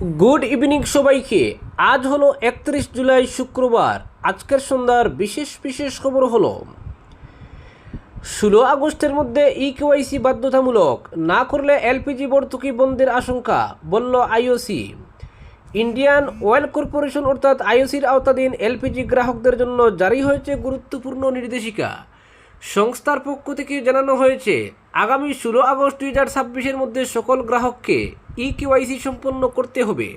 Good evening সবাইকে। আজ হলো 31 জুলাই শুক্রবার। আজকের সন্ধ্যার বিশেষ বিশেষ খবর হলো 16 আগস্টের মধ্যে ইকেওয়াইসি বাধ্যতামূলক না করলে এলপিজি ভর্তুকি বন্ধের আশঙ্কা, বলল আইওসি। ইন্ডিয়ান অয়েল কর্পোরেশন অর্থাৎ আইওসির আওতাধীন এলপিজি গ্রাহকদের জন্য জারি হয়েছে গুরুত্বপূর্ণ নির্দেশিকা। সংস্থার পক্ষ থেকে জানানো হয়েছে, আগামী 16 আগস্ট 2026-এর মধ্যে সকল গ্রাহককে ইকেওয়াইসি সম্পন্ন করতে হবে।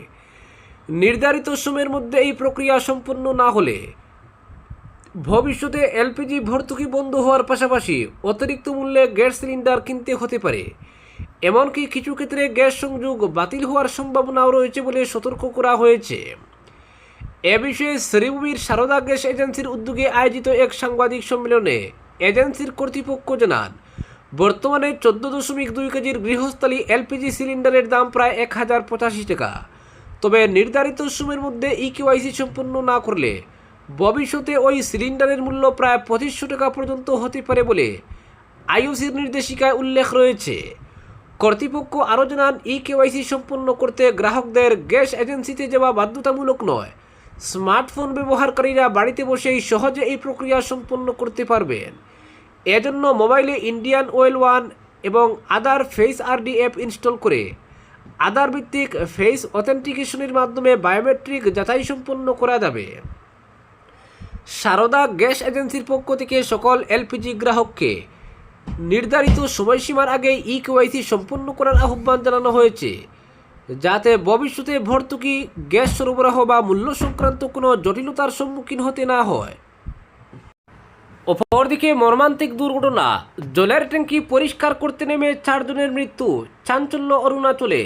নির্ধারিত সময়ের মধ্যে এই প্রক্রিয়া সম্পন্ন না হলে ভবিষ্যতে এলপিজি ভর্তুকি বন্ধ হওয়ার পাশাপাশি অতিরিক্ত মূল্যে গ্যাস সিলিন্ডার কিনতে হতে পারে। এমনকি কিছু ক্ষেত্রে গ্যাস সংযোগ বাতিল হওয়ার সম্ভাবনাও রয়েছে বলে সতর্ক করা হয়েছে। এ বিষয়ে শ্রীভূমির সারদা গ্যাস এজেন্সির উদ্যোগে আয়োজিত এক সাংবাদিক সম্মেলনে এজেন্সির কর্তৃপক্ষ জানান, বর্তমানে 14.2 কেজির গৃহস্থালী এলপিজি সিলিন্ডারের দাম প্রায় 1085 টাকা। তবে নির্ধারিত সময়ের মধ্যে ইকেওয়াইসি সম্পন্ন না করলে ভবিষ্যতে ওই সিলিন্ডারের মূল্য প্রায় 2500 টাকা পর্যন্ত হতে পারে বলে আইওসির নির্দেশিকায় উল্লেখ রয়েছে। কর্তৃপক্ষ আরও জানান, ইকেওয়াইসি সম্পন্ন করতে গ্রাহকদের গ্যাস এজেন্সিতে যাওয়া বাধ্যতামূলক নয়। স্মার্টফোন ব্যবহারকারীরা বাড়িতে বসেই সহজে এই প্রক্রিয়া সম্পন্ন করতে পারবেন। এজন্য মোবাইলে ইন্ডিয়ান অয়েল ওয়ান এবং আদার ফেস আরডি অ্যাপ ইনস্টল করে আধার ভিত্তিক ফেস অথেন্টিকেশনের মাধ্যমে বায়োমেট্রিক যাচাই সম্পন্ন করা যাবে। সারদা গ্যাস এজেন্সির পক্ষ থেকে সকল এলপিজি গ্রাহককে নির্ধারিত সময়সীমার আগে ইকেওয়াইসি সম্পন্ন করার আহ্বান জানানো হয়েছে, যাতে ভবিষ্যতে ভর্তুকি, গ্যাস সরবরাহ বা মূল্য সংক্রান্ত কোনো জটিলতার সম্মুখীন হতে না হয়। অপরদিকে মর্মান্তিক দুর্ঘটনা, জলের ট্যাঙ্কি পরিষ্কার করতে নেমে 4 জনের মৃত্যু, চাঞ্চল্য অরুণাচলে।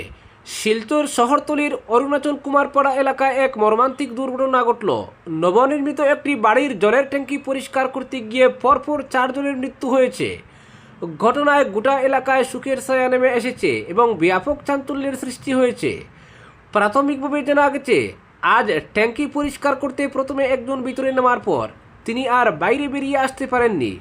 শিলচর শহরতলির অরুণাচল কুমারপাড়া এলাকায় এক মর্মান্তিক দুর্ঘটনা ঘটল। নবনির্মিত একটি বাড়ির জলের ট্যাঙ্কি পরিষ্কার করতে গিয়ে পরপর 4 জনের মৃত্যু হয়েছে। ঘটনায় গোটা এলাকায় শোকের ছায়া নেমে এসেছে এবং ব্যাপক চাঞ্চল্যের সৃষ্টি হয়েছে। প্রাথমিকভাবে জানা গেছে, আজ ট্যাঙ্কি পরিষ্কার করতে প্রথমে একজন ভিতরে নামার পর তিনি আর বাইরে বেরিয়ে আসতে পারেননি।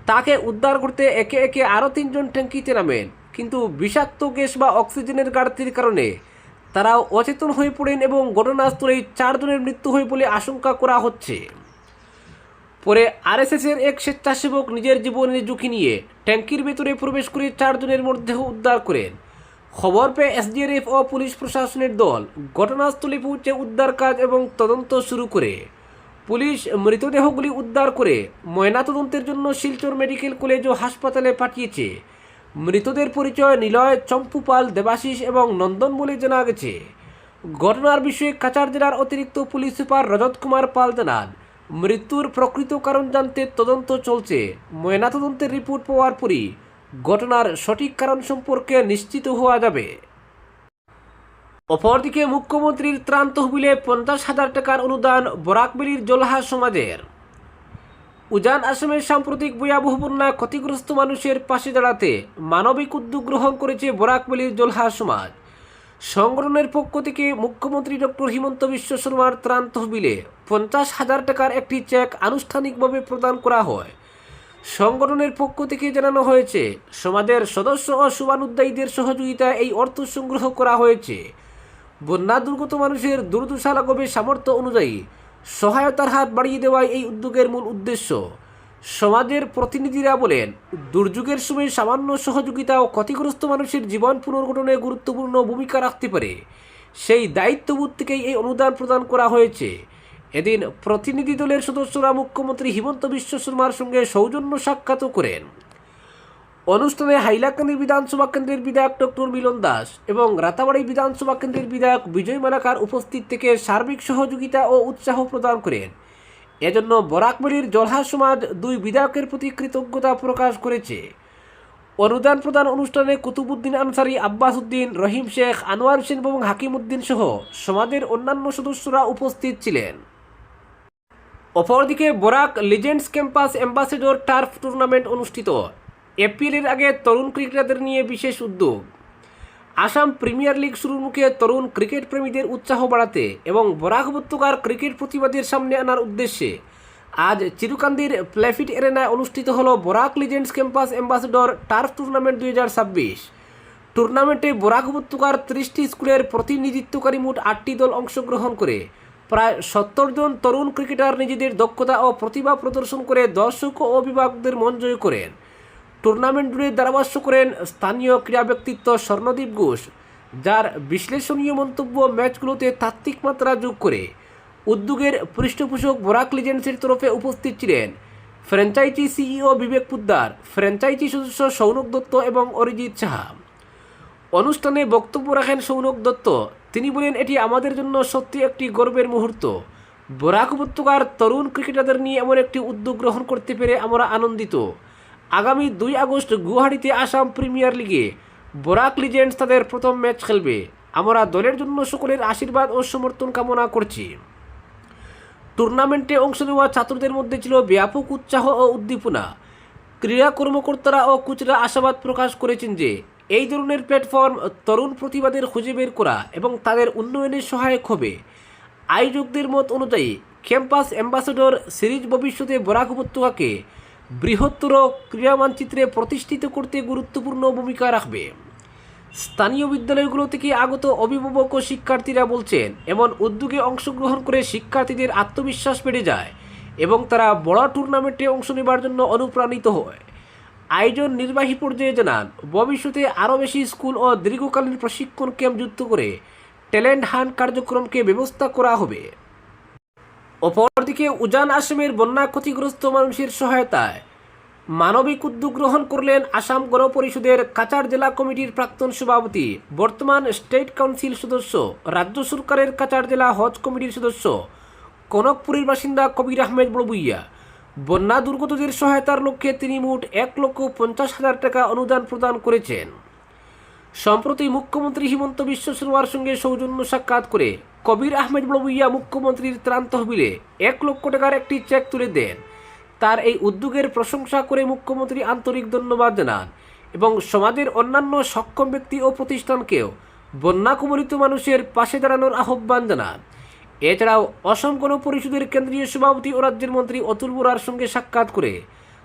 তাকে উদ্ধার করতে একে একে আরও 3 জন ট্যাঙ্কিতে নামেন, কিন্তু বিষাক্ত গ্যাস বা অক্সিজেনের ঘাটতির কারণে তারাও অচেতন হয়ে পড়েন এবং ঘটনাস্থলেই 4 জনের মৃত্যু হয় বলে আশঙ্কা করা হচ্ছে। পরে আরএসএসের এক স্বেচ্ছাসেবক নিজের জীবনের ঝুঁকি নিয়ে ট্যাঙ্কির ভেতরে প্রবেশ করে 4 জনের মৃতদেহ উদ্ধার করেন। খবর পেয়ে এসডিআরএফ ও পুলিশ প্রশাসনের দল ঘটনাস্থলে পৌঁছে উদ্ধার কাজ এবং তদন্ত শুরু করে। পুলিশ মৃতদেহগুলি উদ্ধার করে ময়নাতদন্তের জন্য শিলচর মেডিকেল কলেজ ও হাসপাতালে পাঠিয়েছে। মৃতদের পরিচয় নিলয়, চম্পু পাল, দেবাশিস এবং নন্দন বলে জানা গেছে। ঘটনার বিষয়ে কাছাড় জেলার অতিরিক্ত পুলিশ সুপার রজত কুমার পাল জানান, মৃত্যুর প্রকৃত কারণ জানতে তদন্ত চলছে। ময়নাতদন্তের রিপোর্ট পাওয়ার পরই ঘটনার সঠিক কারণ সম্পর্কে নিশ্চিত হওয়া যাবে। অপরদিকে মুখ্যমন্ত্রীর ত্রাণ তহবিলে 50,000 টাকার অনুদান বরাকবেলির জলহা সমাজের। উজান আসামের সাম্প্রতিক ভয়াবহ বন্যায় ক্ষতিগ্রস্ত মানুষের পাশে দাঁড়াতে মানবিক উদ্যোগ গ্রহণ করেছে বরাকবেলির জলহা সমাজ। সংগঠনের পক্ষ থেকে মুখ্যমন্ত্রী ডক্টর হিমন্ত বিশ্ব শর্মার ত্রাণ তহবিলে 50,000 টাকার একটি চেক আনুষ্ঠানিকভাবে প্রদান করা হয়। সংগঠনের পক্ষ থেকে জানানো হয়েছে, সমাজের সদস্য ও শুভানুধ্যায়ীদের সহযোগিতায় এই অর্থ সংগ্রহ করা হয়েছে। বন্যা দুর্গত মানুষের দুর্দশা লাঘবে সামর্থ্য অনুযায়ী সহায়তার হাত বাড়িয়ে দেওয়াই এই উদ্যোগের মূল উদ্দেশ্য। সমাজের প্রতিনিধিরা বলেন, দুর্যোগের সময় সামান্য সহযোগিতা ও ক্ষতিগ্রস্ত মানুষের জীবন পুনর্গঠনে গুরুত্বপূর্ণ ভূমিকা রাখতে পারে। সেই দায়িত্ববোধ থেকেই এই অনুদান প্রদান করা হয়েছে। এদিন প্রতিনিধি দলের সদস্যরা মুখ্যমন্ত্রী হিমন্ত বিশ্ব শর্মার সঙ্গে সৌজন্য সাক্ষাৎ করেন। অনুষ্ঠানে হাইলাকান্দি বিধানসভা কেন্দ্রের বিধায়ক ডক্টর মিলন দাস এবং রাতাবাড়ি বিধানসভা কেন্দ্রের বিধায়ক বিজয় মালাকার উপস্থিত থেকে সার্বিক সহযোগিতা ও উৎসাহ প্রদান করেন। এজন্য বরাকবেলির জলহা সমাজ 2 বিধায়কের প্রতি কৃতজ্ঞতা প্রকাশ করেছে। অনুদান প্রদান অনুষ্ঠানে কুতুবুদ্দিন আনসারি, আব্বাস উদ্দিন, রহিম শেখ, আনোয়ার হোসেন এবং হাকিম উদ্দিন সহ সমাজের অন্যান্য সদস্যরা উপস্থিত ছিলেন। অপরদিকে Barak legends campus ambassador turf tournament অনুষ্ঠিত। এপ্রিলের আগে তরুণ ক্রিকেটারদের নিয়ে বিশেষ উদ্যোগ। আসাম প্রিমিয়ার লিগ শুরুর মুখে তরুণ ক্রিকেট প্রেমীদের উৎসাহ বাড়াতে এবং বরাক উপত্যকার ক্রিকেট প্রতিবাদের সামনে আনার উদ্দেশ্যে আজ চিরুকান্দির প্লেফিট এরেনায় অনুষ্ঠিত হল Barak legends campus ambassador turf tournament 2026। টুর্নামেন্টে বরাক উপত্যকার 30টি স্কুলের প্রতিনিধিত্বকারী মোট 8টি দল অংশগ্রহণ করে প্রায় 70 জন তরুণ ক্রিকেটার নিজেদের দক্ষতা ও প্রতিভা প্রদর্শন করে দর্শক ও অভিভাবকদের মন জয় করেন। টুর্নামেন্ট জুড়ে ধারাভাষ্য করেন স্থানীয় ক্রীড়া ব্যক্তিত্ব স্বর্ণদীপ ঘোষ, যার বিশ্লেষণীয় মন্তব্য ম্যাচগুলোতে তাত্ত্বিক মাত্রা যোগ করে। উদ্যোগের পৃষ্ঠপোষক বরাক লিজেন্ডসের তরফে উপস্থিত ছিলেন ফ্র্যাঞ্চাইজি সিইও বিবেক পুদ্দার, ফ্র্যাঞ্চাইজি সদস্য সৌনক দত্ত এবং অরিজিৎ সাহা। অনুষ্ঠানে বক্তব্য রাখেন সৌনক দত্ত। তিনি বলেন, এটি আমাদের জন্য সত্যি একটি গর্বের মুহূর্ত। বরাক উপত্যকার তরুণ ক্রিকেটারদের নিয়ে এমন একটি উদ্যোগ গ্রহণ করতে পেরে আমরা আনন্দিত। আগামী 2 আগস্ট গুয়াহাটিতে আসাম প্রিমিয়ার লিগে বরাক লিজেন্ডস তাদের প্রথম ম্যাচ খেলবে। আমরা দলের জন্য সকলের আশীর্বাদ ও সমর্থন কামনা করছি। টুর্নামেন্টে অংশ নেওয়া ছাত্রদের মধ্যে ছিল ব্যাপক উৎসাহ ও উদ্দীপনা। ক্রীড়া কর্মকর্তারা ও কোচরা আশাবাদ প্রকাশ করেছেন যে এই ধরনের প্ল্যাটফর্ম তরুণ প্রতিভাদের খুঁজে বের করা এবং তাদের উন্নয়নে সহায়ক হবে। আয়োজকদের মত অনুযায়ী ক্যাম্পাস অ্যাম্বাসেডর সিরিজ ভবিষ্যতে বরাক উপত্যকাকে বৃহত্তর ক্রীড়া মানচিত্রে প্রতিষ্ঠিত করতে গুরুত্বপূর্ণ ভূমিকা রাখবে। স্থানীয় বিদ্যালয়গুলো থেকে আগত অভিভাবক ও শিক্ষার্থীরা বলছেন, এমন উদ্যোগে অংশগ্রহণ করে শিক্ষার্থীদের আত্মবিশ্বাস বেড়ে যায় এবং তারা বড় টুর্নামেন্টে অংশ নেবার জন্য অনুপ্রাণিত হয়। আয়োজন নির্বাহী পর্যায়ে জানান, ভবিষ্যতে আরও বেশি স্কুল ও দীর্ঘকালীন প্রশিক্ষণ ক্যাম্প যুক্ত করে ট্যালেন্ট হান্ট কার্যক্রমকে ব্যবস্থা করা হবে। অপরদিকে উজান আসামের বন্যা ক্ষতিগ্রস্ত মানুষের সহায়তায় মানবিক উদ্যোগ গ্রহণ করলেন আসাম গণ পরিষদের কাছাড় জেলা কমিটির প্রাক্তন সভাপতি, বর্তমান স্টেট কাউন্সিল সদস্য, রাজ্য সরকারের কাছাড় জেলা হজ কমিটির সদস্য, কনকপুরের বাসিন্দা কবির আহমেদ বড়ভূঁইয়া। বন্যা দুর্গতদের সহায়তার লক্ষ্যে তিনি মোট 1,50,000 টাকা অনুদান প্রদান করেছেন। সম্প্রতি মুখ্যমন্ত্রী হিমন্ত বিশ্ব শর্মার সঙ্গে সৌজন্য সাক্ষাৎ করে কবির আহমেদ বড়ভূঁইয়া মুখ্যমন্ত্রীর ত্রাণ তহবিলে 1 লক্ষ টাকার একটি চেক তুলে দেন। তার এই উদ্যোগের প্রশংসা করে মুখ্যমন্ত্রী আন্তরিক ধন্যবাদ জানান এবং সমাজের অন্যান্য সক্ষম ব্যক্তি ও প্রতিষ্ঠানকেও বন্যা কবলিত মানুষের পাশে দাঁড়ানোর আহ্বান জানান। এছাড়াও অসম গণ পরিষদের কেন্দ্রীয় সভাপতি ও রাজ্যের মন্ত্রী অতুল বোরার সঙ্গে সাক্ষাৎ করে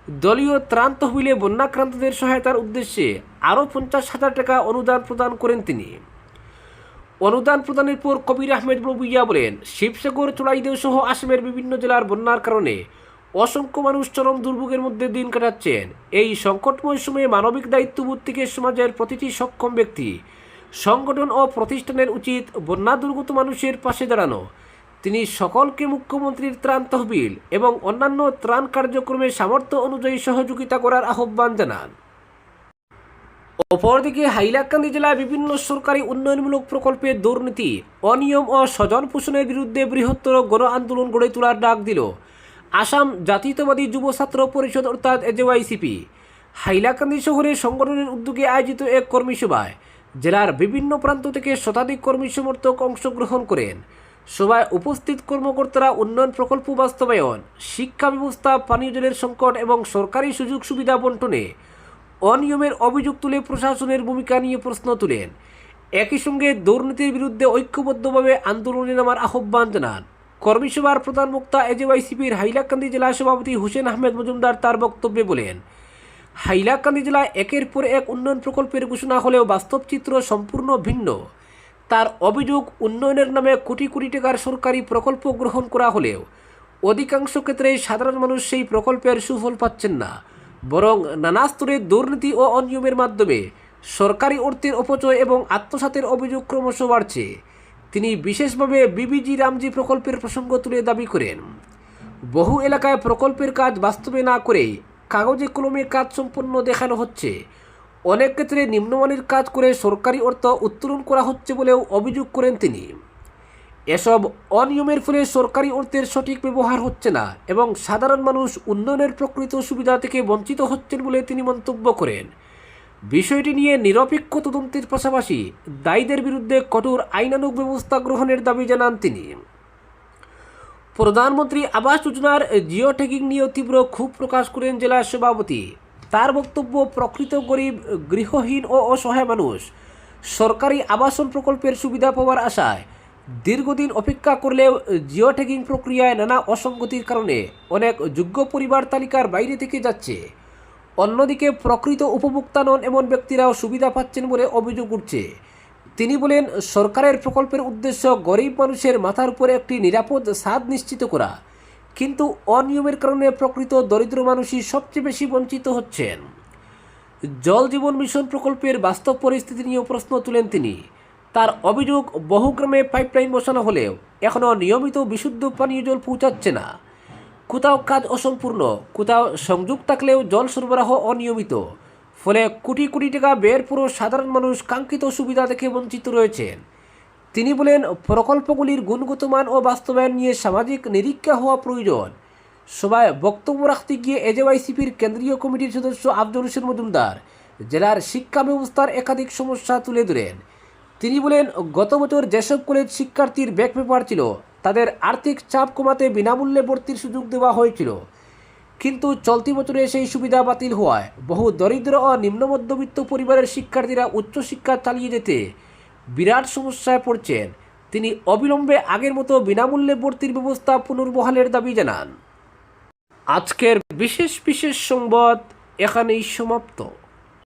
দলীয় ত্রাণ তহবিলে বন্যাক্রান্তদের সহায়তার উদ্দেশ্যে আরও 50,000 টাকা অনুদান প্রদান করেন তিনি। অনুদান প্রদানের পর কবির আহমেদ বড়ভূঁইয়া বলেন, শিবসাগর, চড়াইদেও সহ আসামের বিভিন্ন জেলার বন্যার কারণে অসংখ্য মানুষ চরম দুর্ভোগের মধ্যে দিন কাটাচ্ছেন। এই সংকটময় সময়ে মানবিক দায়িত্ববোধ থেকে সমাজের প্রতিটি সক্ষম ব্যক্তি, সংগঠন ও প্রতিষ্ঠানের উচিত বন্যা দুর্গত মানুষের পাশে দাঁড়ানো। তিনি সকলকে মুখ্যমন্ত্রীর ত্রাণ তহবিল এবং অন্যান্য ত্রাণ কার্যক্রমে সামর্থ্য অনুযায়ী সহযোগিতা করার আহ্বান জানান। অপরদিকে হাইলাকান্দি জেলায় বিভিন্ন সরকারি উন্নয়নমূলক প্রকল্পে দুর্নীতি, অনিয়ম ও স্বজন পোষণের বিরুদ্ধে বৃহত্তর গণ আন্দোলন গড়ে তোলার ডাক দিল আসাম জাতীয়তাবাদী যুব ছাত্র পরিষদ অর্থাৎ এজেওয়াইসিপি। হাইলাকান্দি শহরে সংগঠনের উদ্যোগে আয়োজিত এক কর্মী সভায় জেলার বিভিন্ন প্রান্ত থেকে শতাধিক কর্মী সমর্থক অংশগ্রহণ করেন। সভায় উপস্থিত কর্মকর্তারা উন্নয়ন প্রকল্প বাস্তবায়ন, শিক্ষা ব্যবস্থা, পানীয় জলের সংকট এবং সরকারি সুযোগ সুবিধা বন্টনে অনিয়মের অভিযোগ তুলে প্রশাসনের ভূমিকা নিয়ে প্রশ্ন তুলেন। একই সঙ্গে দুর্নীতির বিরুদ্ধে ঐক্যবদ্ধভাবে আন্দোলনে নামার আহ্বান জানান। কর্মী সভার প্রধান বক্তা এজেওয়াইসিপির হাইলাকান্দি জেলা সভাপতি হুসেন আহমেদ মজুমদার তার বক্তব্যে বলেন, হাইলাকান্দি জেলায় একের পর এক উন্নয়ন প্রকল্পের ঘোষণা হলেও বাস্তব চিত্র সম্পূর্ণ ভিন্ন। তার অভিযোগ, উন্নয়নের নামে কোটি কোটি টাকার সরকারি প্রকল্প গ্রহণ করা হলেও অধিকাংশ ক্ষেত্রেই সাধারণ মানুষ সেই প্রকল্পের সুফল পাচ্ছেন না, বরং নানা স্তরে দুর্নীতি ও অনিয়মের মাধ্যমে সরকারি অর্থের অপচয় এবং আত্মসাতের অভিযোগ ক্রমশ বাড়ছে। তিনি বিশেষভাবে বিবিজি রামজি প্রকল্পের প্রসঙ্গ তুলে দাবি করেন, বহু এলাকায় প্রকল্পের কাজ বাস্তবে না করে কাগজে কলমে কাজ সম্পন্ন দেখানো হচ্ছে। অনেক ক্ষেত্রে নিম্নমানের কাজ করে সরকারি অর্থ উত্তোলন করা হচ্ছে বলেও অভিযোগ করেন তিনি। এসব অনিয়মের ফলে সরকারি অর্থের সঠিক ব্যবহার হচ্ছে না এবং সাধারণ মানুষ উন্নয়নের প্রকৃত সুবিধা থেকে বঞ্চিত হচ্ছেন বলে তিনি মন্তব্য করেন। বিষয়টি নিয়ে নিরপেক্ষ তদন্তের পাশাপাশি দায়ীদের বিরুদ্ধে কঠোর আইনানুগ ব্যবস্থা গ্রহণের দাবি জানান তিনি। প্রধানমন্ত্রী আবাস যোজনার জিও ট্যাগিং নিয়ে তীব্র ক্ষোভ প্রকাশ করেন জেলা সভাপতি। তার বক্তব্য, প্রকৃত গরিব, গৃহহীন ও অসহায় মানুষ সরকারি আবাসন প্রকল্পের সুবিধা পাওয়ার আশায় দীর্ঘদিন অপেক্ষা করলেও জিও ট্যাগিং প্রক্রিয়ায় নানা অসঙ্গতির কারণে অনেক যোগ্য পরিবার তালিকার বাইরে থেকে যাচ্ছে। অন্যদিকে প্রকৃত উপভোক্তা নন এমন ব্যক্তিরাও সুবিধা পাচ্ছেন বলে অভিযোগ উঠছে। তিনি বলেন, সরকারের প্রকল্পের উদ্দেশ্য গরিব মানুষের মাথার উপরে একটি নিরাপদ ছাদ নিশ্চিত করা, কিন্তু অনিয়মের কারণে প্রকৃত দরিদ্র মানুষই সবচেয়ে বেশি বঞ্চিত হচ্ছেন। জল জীবন মিশন প্রকল্পের বাস্তব পরিস্থিতি নিয়েও প্রশ্ন তুলেন তিনি। তার অভিযোগ, বহু গ্রামে পাইপলাইন বসানো হলেও এখনও নিয়মিত বিশুদ্ধ পানীয় জল পৌঁছাচ্ছে না। কোথাও কাজ অসম্পূর্ণ, কোথাও সংযোগ থাকলেও জল সরবরাহ অনিয়মিত, ফলে কোটি কোটি টাকা ব্যয়ের পরও সাধারণ মানুষ কাঙ্ক্ষিত সুবিধা থেকে বঞ্চিত রয়েছেন। তিনি বলেন, প্রকল্পগুলির গুণগত মান ও বাস্তবায়ন নিয়ে সামাজিক নিরীক্ষা হওয়া প্রয়োজন। সভায় বক্তব্য রাখতে গিয়ে এজেওয়াইসিপির কেন্দ্রীয় কমিটির সদস্য আব্দুল হোসেন মজুমদার জেলার শিক্ষা ব্যবস্থার একাধিক সমস্যা তুলে ধরেন। তিনি বলেন, গত বছর যেসব কলেজ শিক্ষার্থীর ব্যাক পেপার ছিল তাদের আর্থিক চাপ কমাতে বিনামূল্যে ভর্তির সুযোগ দেওয়া হয়েছিল, কিন্তু চলতি বছরে সেই সুবিধা বাতিল হওয়ায় বহু দরিদ্র ও নিম্ন মধ্যবিত্ত পরিবারের শিক্ষার্থীরা উচ্চশিক্ষা চালিয়ে যেতে বিরাট সমস্যায় পড়ছেন। তিনি অবিলম্বে আগের মতো বিনামূল্যে ভর্তির ব্যবস্থা পুনর্বহালের দাবি জানান। আজকের বিশেষ সংবাদ এখানেই সমাপ্ত।